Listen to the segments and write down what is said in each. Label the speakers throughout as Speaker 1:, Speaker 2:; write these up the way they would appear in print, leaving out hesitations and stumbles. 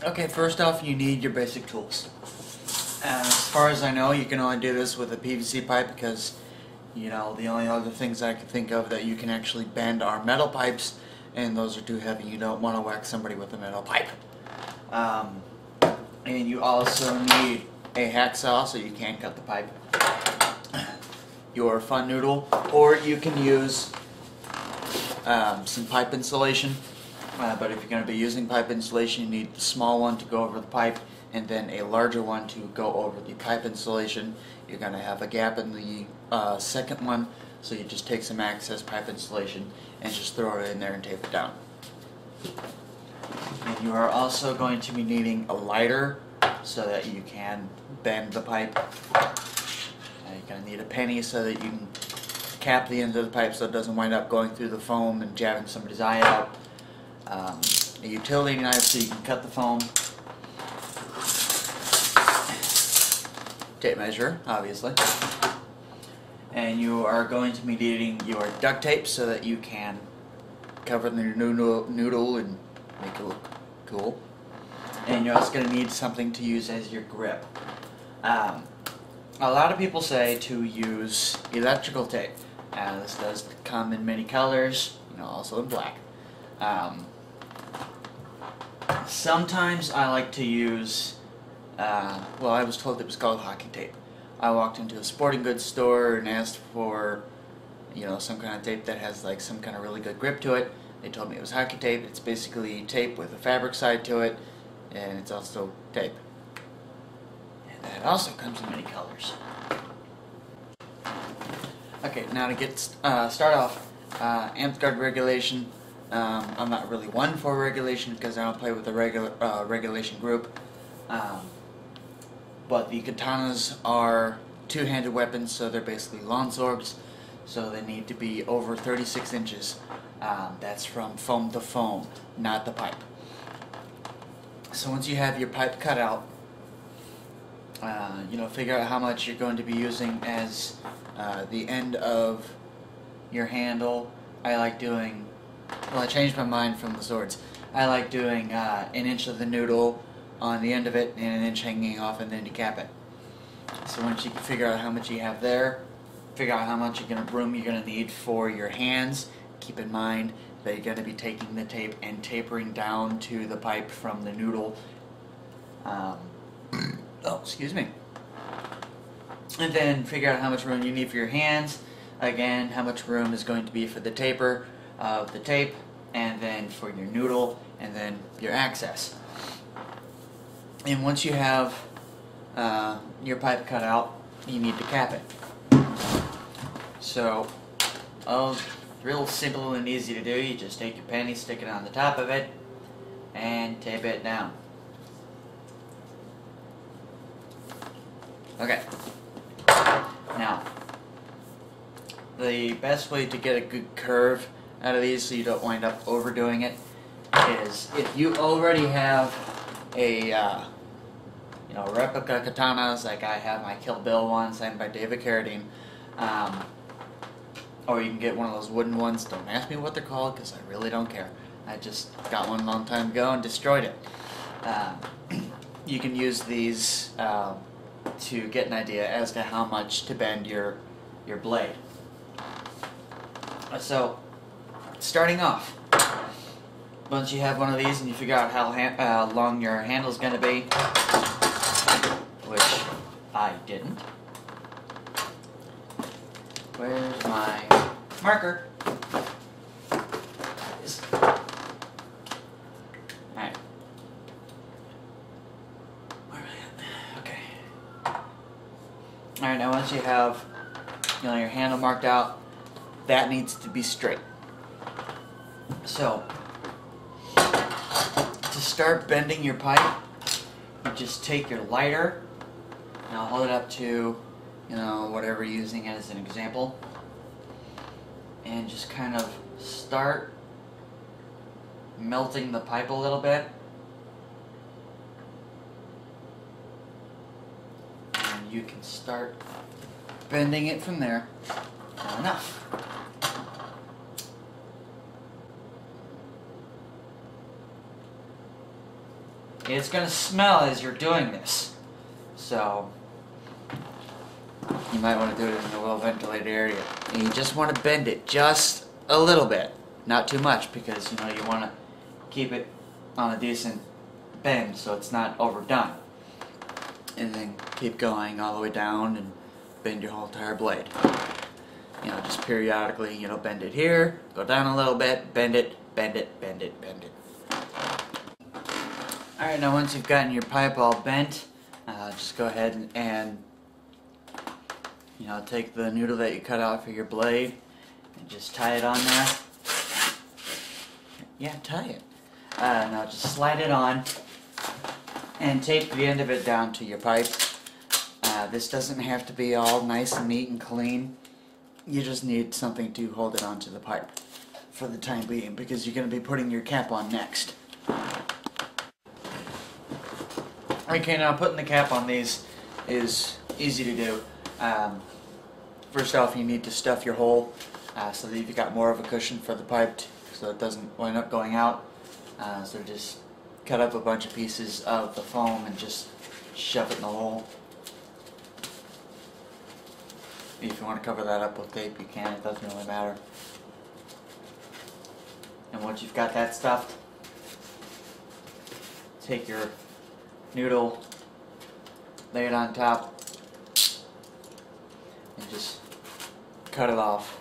Speaker 1: Okay, first off, you need your basic tools. As far as I know, you can only do this with a PVC pipe because, the only other things I can think of that you can actually bend are metal pipes, and those are too heavy. You don't want to whack somebody with a metal pipe. Um, and you also need a hacksaw so you can cut the pipe. Your fun noodle, or you can use some pipe insulation. But if you're going to be using pipe insulation, you need the small one to go over the pipe and then a larger one to go over the pipe insulation. You're going to have a gap in the second one, so you just take some excess pipe insulation and just throw it in there and tape it down. And you are also going to be needing a lighter so that you can bend the pipe. You're going to need a penny so that you can cap the end of the pipe so it doesn't wind up going through the foam and jabbing somebody's eye out. A utility knife so you can cut the foam. Tape measure, obviously. And you are going to be needing your duct tape so that you can cover the noodle and make it look cool. And you're also going to need something to use as your grip. A lot of people say to use electrical tape. This does come in many colors, also in black. Sometimes I like to use, well, I was told it was called hockey tape. I walked into a sporting goods store and asked for, some kind of tape that has like some kind of really good grip to it. They told me it was hockey tape. It's basically tape with a fabric side to it, and it's also tape. And that also comes in many colors. Okay, now to get start off, amp guard regulation. I'm not really one for regulation because I don't play with a regulation group. But the katanas are two-handed weapons, so they're basically longswords. So they need to be over 36 inches. That's from foam to foam, not the pipe. So once you have your pipe cut out, figure out how much you're going to be using as the end of your handle. I like doing, well, I changed my mind from the swords. I like doing an inch of the noodle on the end of it and an inch hanging off, and then you cap it. So once you can figure out how much you have there, figure out how much room you're going to need for your hands. Keep in mind that you're going to be taking the tape and tapering down to the pipe from the noodle. Oh, excuse me. And then figure out how much room you need for your hands. Again, how much room is going to be for the taper of the tape, and then for your noodle, and then your access. And once you have your pipe cut out, you need to cap it. So, real simple and easy to do. You just take your penny, stick it on the top of it, and tape it down. Okay. Now, the best way to get a good curve out of these so you don't wind up overdoing it is if you already have a replica katanas, like I have my Kill Bill one signed by David Carradine, or you can get one of those wooden ones. Don't ask me what they're called because I really don't care. I just got one a long time ago and destroyed it. You can use these to get an idea as to how much to bend your blade. So, starting off, once you have one of these and you figure out how long your handle is going to be, which I didn't. Where's my marker? Alright. Where am I at? Okay. Alright, now once you have your handle marked out, that needs to be straight. So, to start bending your pipe, you just take your lighter, and I'll hold it up to, whatever you're using as an example, and just kind of start melting the pipe a little bit. And you can start bending it from there. Not enough. it's going to smell as you're doing this. So you might want to do it in a well-ventilated area. And you just want to bend it just a little bit, not too much, because you want to keep it on a decent bend so it's not overdone. And then keep going all the way down and bend your whole entire blade. Just periodically, bend it here, go down a little bit, bend it, bend it, bend it, bend it. Alright, now once you've gotten your pipe all bent, just go ahead and take the noodle that you cut out for your blade and just tie it on there. Yeah, tie it. Now just slide it on and tape the end of it down to your pipe. This doesn't have to be all nice and neat and clean. You just need something to hold it onto the pipe for the time being, because you're going to be putting your cap on next. Okay, now putting the cap on these is easy to do. First off, you need to stuff your hole so that you've got more of a cushion for the pipe so it doesn't wind up going out. So just cut up a bunch of pieces of the foam and just shove it in the hole. If you want to cover that up with tape, you can. It doesn't really matter. And once you've got that stuffed, take your noodle, lay it on top, and just cut it off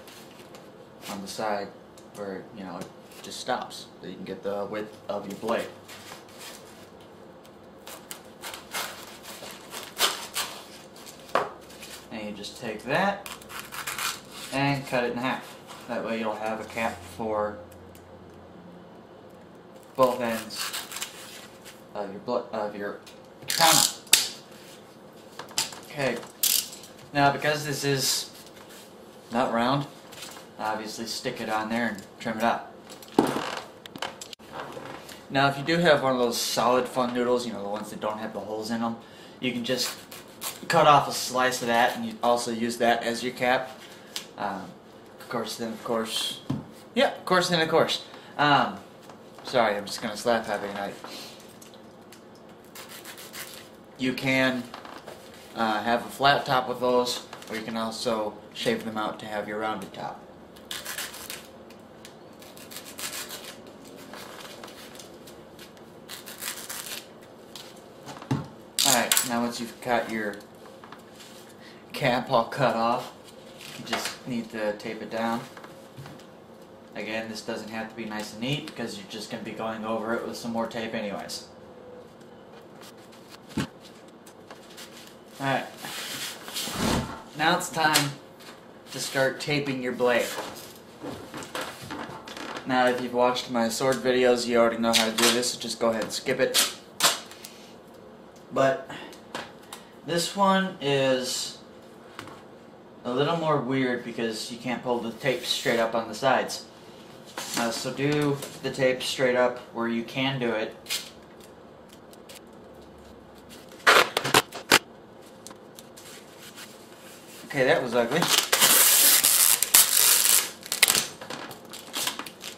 Speaker 1: on the side where it just stops, so you can get the width of your blade. And you just take that and cut it in half. That way you'll have a cap for both ends of your katana. Okay. Now, because this is not round, obviously stick it on there and trim it up. Now, if you do have one of those solid fun noodles, the ones that don't have the holes in them, you can just cut off a slice of that, and you also use that as your cap. Of course. Sorry, I'm just gonna slap happy night. You can have a flat top with those, or you can also shave them out to have your rounded top. Alright, now once you've got your cap all cut off, you just need to tape it down. Again, this doesn't have to be nice and neat because you're just going to be going over it with some more tape anyways. Alright, now it's time to start taping your blade. Now, if you've watched my sword videos, you already know how to do this, so just go ahead and skip it. But this one is a little more weird because you can't pull the tape straight up on the sides. So do the tape straight up where you can do it. Okay, that was ugly.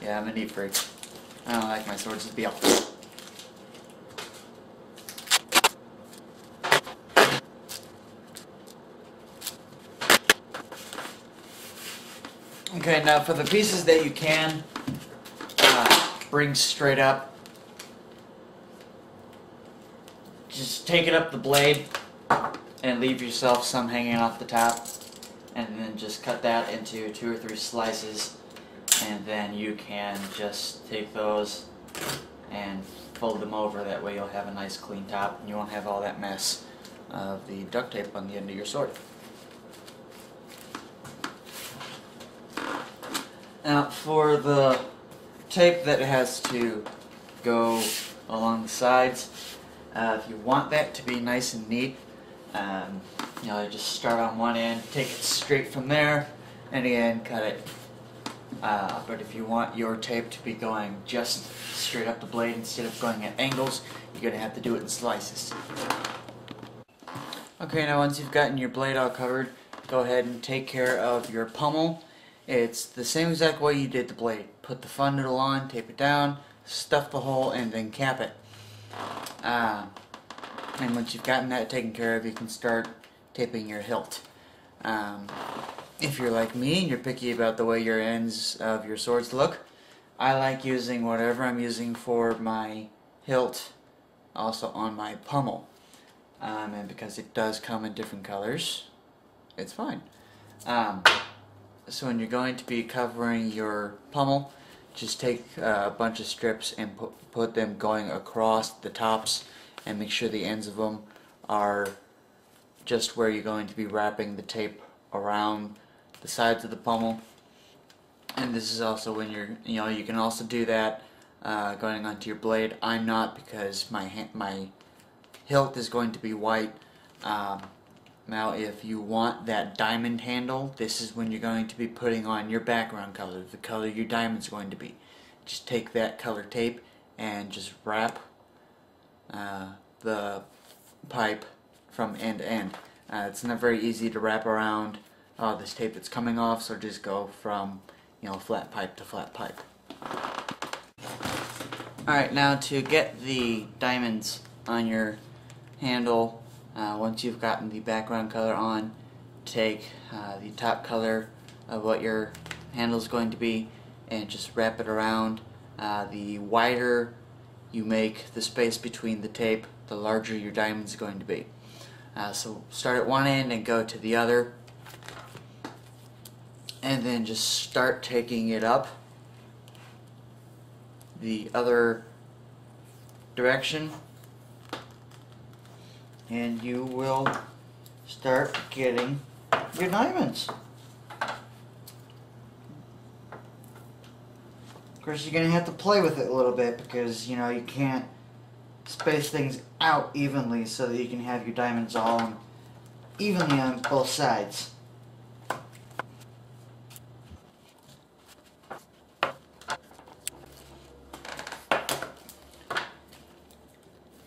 Speaker 1: Yeah, I'm a neat freak. I don't like my swords to be all. Okay, now for the pieces that you can bring straight up, just take it up the blade and leave yourself some hanging off the top, and then just cut that into 2 or 3 slices, and then you can just take those and fold them over. That way you'll have a nice clean top and you won't have all that mess of the duct tape on the end of your sword. Now, for the tape that has to go along the sides, if you want that to be nice and neat, you just start on one end, take it straight from there, and again cut it. But if you want your tape to be going just straight up the blade instead of going at angles, you're going to have to do it in slices. Okay, now once you've gotten your blade all covered, go ahead and take care of your pommel. It's the same exact way you did the blade. Put the fun noodle on, tape it down, stuff the hole, and then cap it. And once you've gotten that taken care of, you can start taping your hilt. If you're like me and you're picky about the way your ends of your swords look, I like using whatever I'm using for my hilt also on my pommel. And because it does come in different colors, it's fine. So when you're going to be covering your pommel, just take a bunch of strips and put them going across the tops, and make sure the ends of them are just where you're going to be wrapping the tape around the sides of the pommel. And this is also when you can also do that going onto your blade. I'm not, because my hilt is going to be white. Now if you want that diamond handle, this is when you're going to be putting on your background color, the color your diamond's going to be. Just take that color tape and just wrap the pipe from end to end. It's not very easy to wrap around this tape that's coming off, so just go from flat pipe to flat pipe. Alright, now to get the diamonds on your handle, once you've gotten the background color on, take the top color of what your handle is going to be and just wrap it around. The wider you make the space between the tape, the larger your diamond is going to be. So start at one end and go to the other, and then just start taking it up the other direction, and you will start getting your diamonds. Of course, you're going to have to play with it a little bit, because you can't space things out evenly so that you can have your diamonds all evenly on both sides.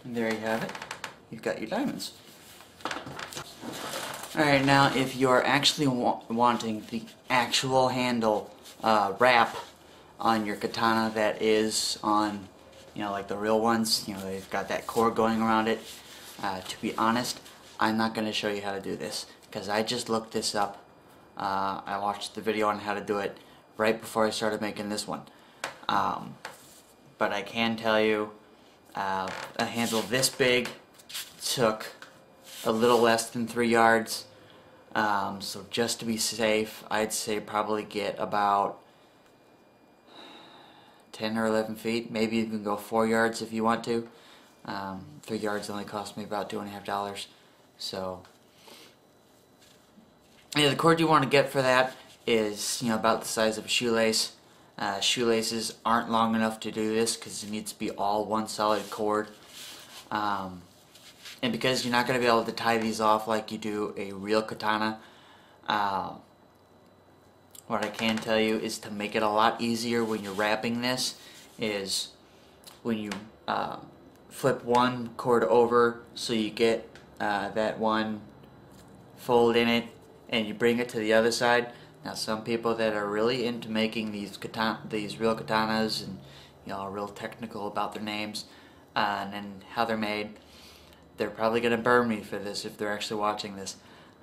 Speaker 1: And there you have it. You've got your diamonds. Alright, now if you're actually wanting the actual handle wrap on your katana that is on, like the real ones, they've got that cord going around it. To be honest, I'm not going to show you how to do this, because I just looked this up. I watched the video on how to do it right before I started making this one. But I can tell you, a handle this big took a little less than 3 yards. So just to be safe, I'd say probably get about 10 or 11 feet, maybe even go 4 yards if you want to. 3 yards only cost me about $2.50. So yeah, the cord you want to get for that is about the size of a shoelace. Shoelaces aren't long enough to do this, because it needs to be all one solid cord. And because you're not going to be able to tie these off like you do a real katana, what I can tell you is to make it a lot easier when you're wrapping this is when you flip one cord over so you get that one fold in it, and you bring it to the other side. Now some people that are really into making these real katanas and are real technical about their names and how they're made, they're probably going to burn me for this if they're actually watching this.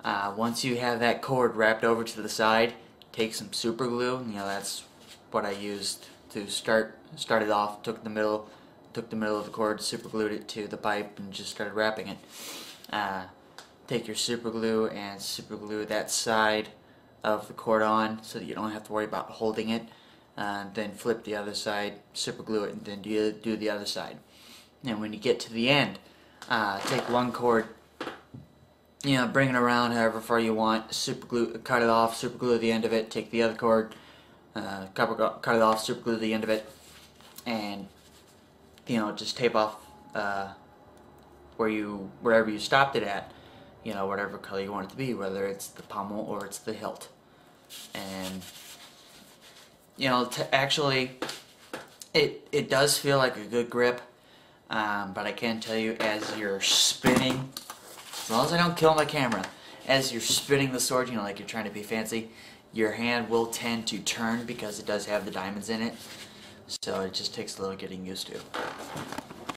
Speaker 1: Once you have that cord wrapped over to the side, take some super glue. That's what I used to start it off. Took the middle of the cord, super glued it to the pipe, and just started wrapping it. Take your super glue and super glue that side of the cord on so that you don't have to worry about holding it. Then flip the other side, super glue it, and then do the other side. And when you get to the end, take one cord, bring it around however far you want, super glue, cut it off, super glue the end of it, take the other cord, cut it off, super glue the end of it, and just tape off wherever you stopped it at, whatever color you want it to be, whether it's the pommel or it's the hilt. And actually it does feel like a good grip, but I can tell you, as you're spinning, as long as I don't kill my camera, as you're spinning the sword, like you're trying to be fancy, your hand will tend to turn because it does have the diamonds in it. So it just takes a little getting used to.